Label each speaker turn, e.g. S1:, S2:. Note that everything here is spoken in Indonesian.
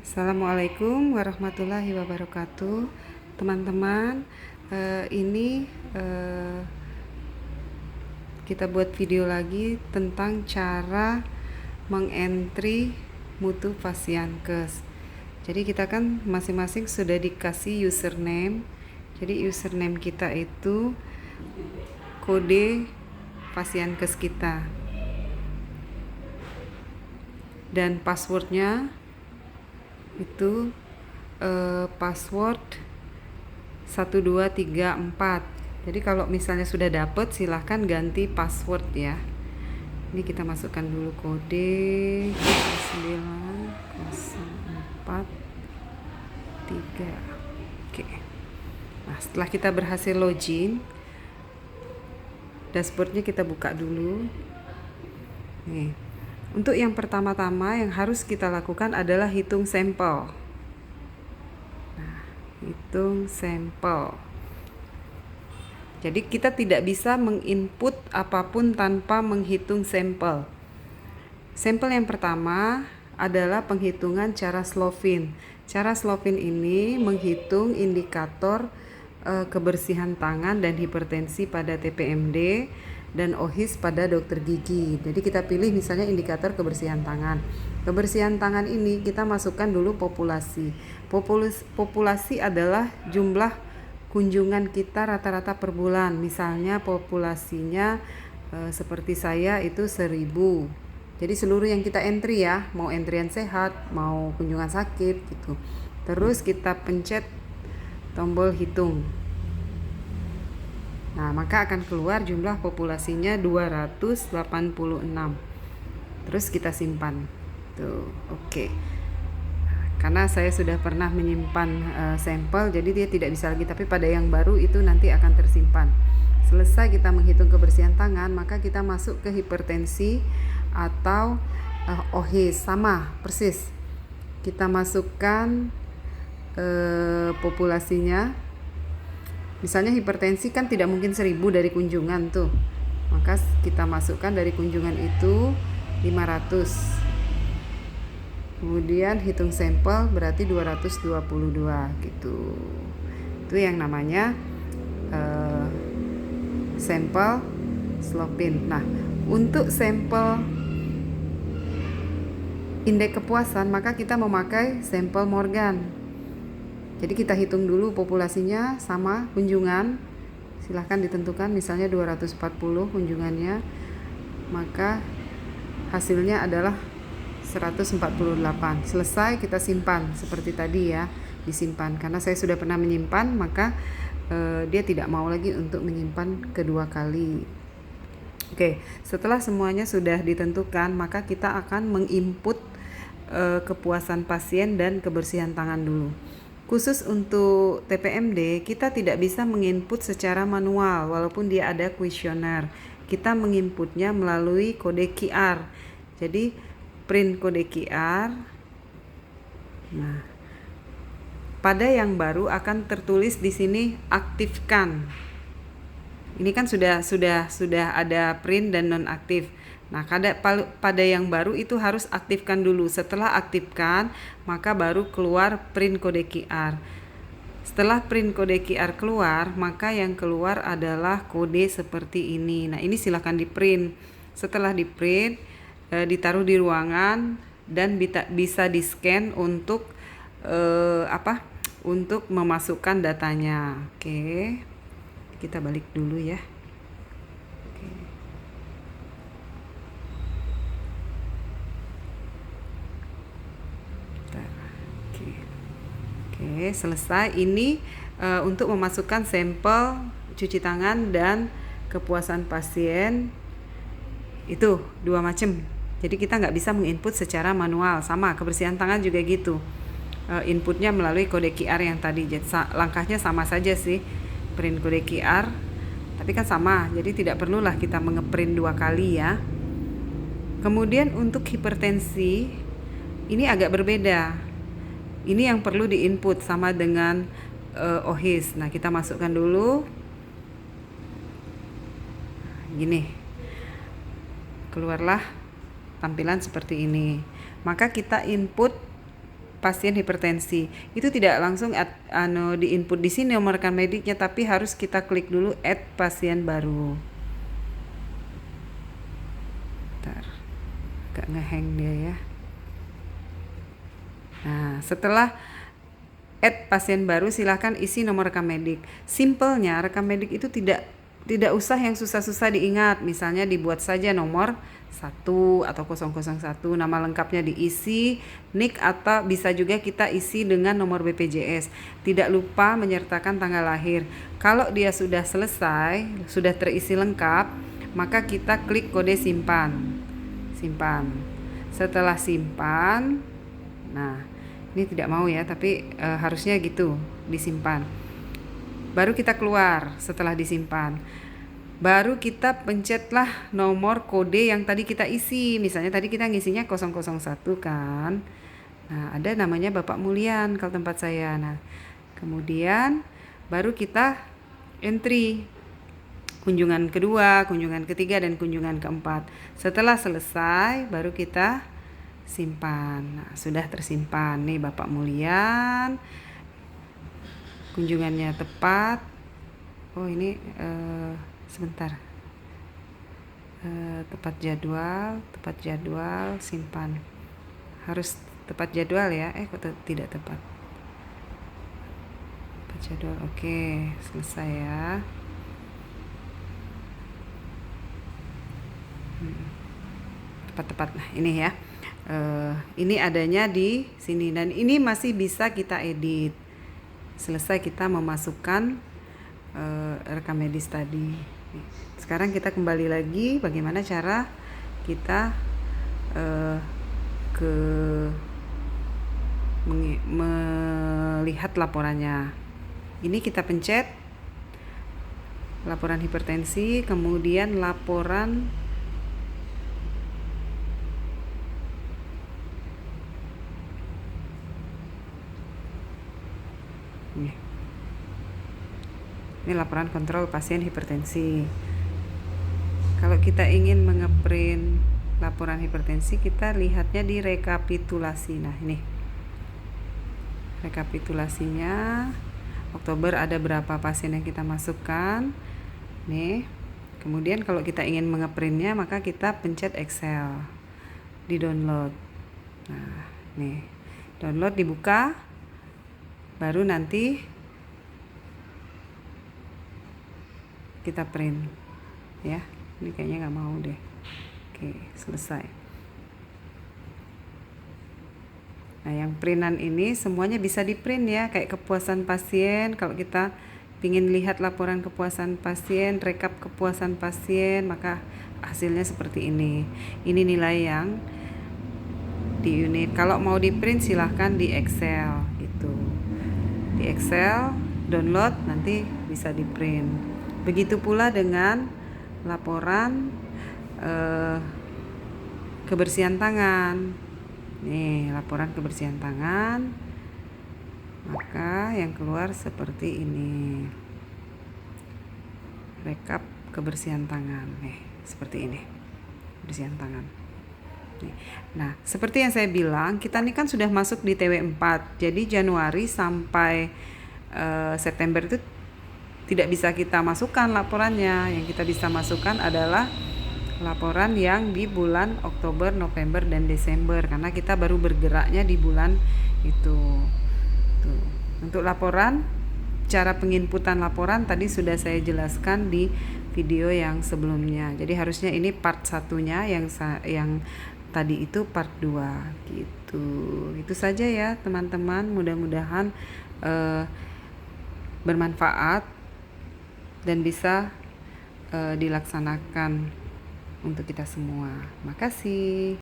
S1: Assalamualaikum warahmatullahi wabarakatuh, teman-teman. Ini kita buat video lagi tentang cara mengentry mutu Fasiankes. Jadi kita kan masing-masing sudah dikasih username. Jadi username kita itu kode Fasiankes kita, dan passwordnya itu password 1234. Jadi kalau misalnya sudah dapet, silahkan ganti password ya. Ini kita masukkan dulu kode 9043. Oke. Nah, setelah kita berhasil login, dashboardnya kita buka dulu. Nih, untuk yang pertama-tama yang harus kita lakukan adalah hitung sampel. Nah, hitung sampel. Jadi kita tidak bisa menginput apapun tanpa menghitung sampel. Sampel yang pertama adalah penghitungan cara Slovin. Cara Slovin ini menghitung indikator kebersihan tangan dan hipertensi pada TPMD dan OHIS pada dokter gigi. Jadi kita pilih misalnya indikator kebersihan tangan. Kebersihan tangan ini kita masukkan dulu populasi. Populasi adalah jumlah kunjungan kita rata-rata per bulan. Misalnya populasinya seperti saya itu 1000. Jadi seluruh yang kita entry ya, mau entryan sehat, mau kunjungan sakit gitu. Terus kita pencet tombol hitung. Nah, maka akan keluar jumlah populasinya 286. Terus kita simpan. Tuh, oke. Karena saya sudah pernah menyimpan sampel, jadi dia tidak bisa lagi, tapi pada yang baru itu nanti akan tersimpan. Selesai kita menghitung kebersihan tangan, maka kita masuk ke hipertensi atau OHIS, sama persis. Kita masukkan populasinya. Misalnya hipertensi kan tidak mungkin 1000 dari kunjungan tuh, maka kita masukkan dari kunjungan itu 500. Kemudian hitung sampel berarti 222 gitu. Itu yang namanya sampel Slovin. Nah, untuk sampel indeks kepuasan maka kita memakai sampel Morgan. Jadi kita hitung dulu populasinya sama kunjungan. Silahkan ditentukan misalnya 240 kunjungannya, maka hasilnya adalah 148. Selesai kita simpan seperti tadi ya, disimpan. Karena saya sudah pernah menyimpan, maka dia tidak mau lagi untuk menyimpan kedua kali. Oke, setelah semuanya sudah ditentukan, maka kita akan menginput kepuasan pasien dan kebersihan tangan dulu. Khusus untuk TPMD, kita tidak bisa menginput secara manual walaupun dia ada kuesioner. Kita menginputnya melalui kode QR. Jadi print kode QR. Nah, pada yang baru akan tertulis di sini aktifkan. Ini kan sudah ada print dan nonaktif. Nah, pada yang baru itu harus aktifkan dulu. Setelah aktifkan, maka baru keluar print kode QR. Setelah print kode QR keluar, maka yang keluar adalah kode seperti ini. Nah, ini silahkan di print. Setelah di print, ditaruh di ruangan dan bisa di scan untuk untuk memasukkan datanya. Oke, kita balik dulu ya. Oke, selesai. Ini untuk memasukkan sampel cuci tangan dan kepuasan pasien itu dua macam. Jadi kita nggak bisa menginput secara manual. Sama kebersihan tangan juga gitu. Inputnya melalui kode QR yang tadi. Jadi langkahnya sama saja sih, print kode QR, tapi kan sama. Jadi tidak perlulah kita mengeprint dua kali ya. Kemudian untuk hipertensi ini agak berbeda. Ini yang perlu diinput sama dengan OHIS. Nah, kita masukkan dulu. Gini. Keluarlah tampilan seperti ini. Maka kita input pasien hipertensi. Itu tidak langsung di input di sini nomor rekam mediknya, tapi harus kita klik dulu add pasien baru. Bentar, agak ngehang dia ya. Nah, setelah add pasien baru, silahkan isi nomor rekam medik. Simpelnya rekam medik itu tidak usah yang susah-susah diingat. Misalnya dibuat saja nomor 1 atau 001, nama lengkapnya diisi, NIK, atau bisa juga kita isi dengan nomor BPJS. Tidak lupa menyertakan tanggal lahir. Kalau dia sudah selesai, sudah terisi lengkap, maka kita klik kode simpan. Setelah simpan, nah ini tidak mau ya, tapi harusnya gitu, disimpan. Baru kita keluar setelah disimpan. Baru kita pencetlah nomor kode yang tadi kita isi. Misalnya tadi kita ngisinya 001 kan. Nah, ada namanya Bapak Mulyan kalau tempat saya. Nah, kemudian baru kita entry kunjungan kedua, kunjungan ketiga, dan kunjungan keempat. Setelah selesai, baru kita simpan. Nah, sudah tersimpan nih Bapak Mulyan. Kunjungannya tepat. Oh, ini sebentar. Tepat jadwal, simpan. Harus tepat jadwal ya. Kok tidak tepat? Tepat jadwal. Oke, selesai ya. Tepat. Nah, ini ya. Ini adanya di sini, dan ini masih bisa kita edit. Selesai kita memasukkan rekam medis tadi. Sekarang kita kembali lagi bagaimana cara kita melihat laporannya. Ini kita pencet laporan hipertensi, kemudian laporan ini laporan kontrol pasien hipertensi. Kalau kita ingin mengeprint laporan hipertensi, kita lihatnya di rekapitulasi. Nah, ini rekapitulasinya. Oktober ada berapa pasien yang kita masukkan. Nih. Kemudian kalau kita ingin mengeprintnya, maka kita pencet Excel, di download. Nah, nih. Download, dibuka. Baru nanti kita print ya. Ini kayaknya nggak mau deh. Oke, selesai. Nah, yang printan ini semuanya bisa di print ya, kayak kepuasan pasien. Kalau kita ingin lihat laporan kepuasan pasien, rekap kepuasan pasien, maka hasilnya seperti ini. Ini nilai yang di unit. Kalau mau di print silahkan di Excel gitu. Di Excel download, nanti bisa di print. Begitu pula dengan laporan kebersihan tangan. Nih, laporan kebersihan tangan. Maka yang keluar seperti ini. Rekap kebersihan tangan. Nih, seperti ini. Kebersihan tangan. Nih. Nah, seperti yang saya bilang, kita ini kan sudah masuk di TW4. Jadi Januari sampai September itu tidak bisa kita masukkan laporannya. Yang kita bisa masukkan adalah laporan yang di bulan Oktober, November, dan Desember, karena kita baru bergeraknya di bulan itu. Tuh. Untuk laporan, cara penginputan laporan tadi sudah saya jelaskan di video yang sebelumnya. Jadi harusnya ini part 1-nya, yang tadi itu part 2 gitu. Itu saja ya teman-teman, mudah-mudahan bermanfaat dan bisa dilaksanakan untuk kita semua. Makasih.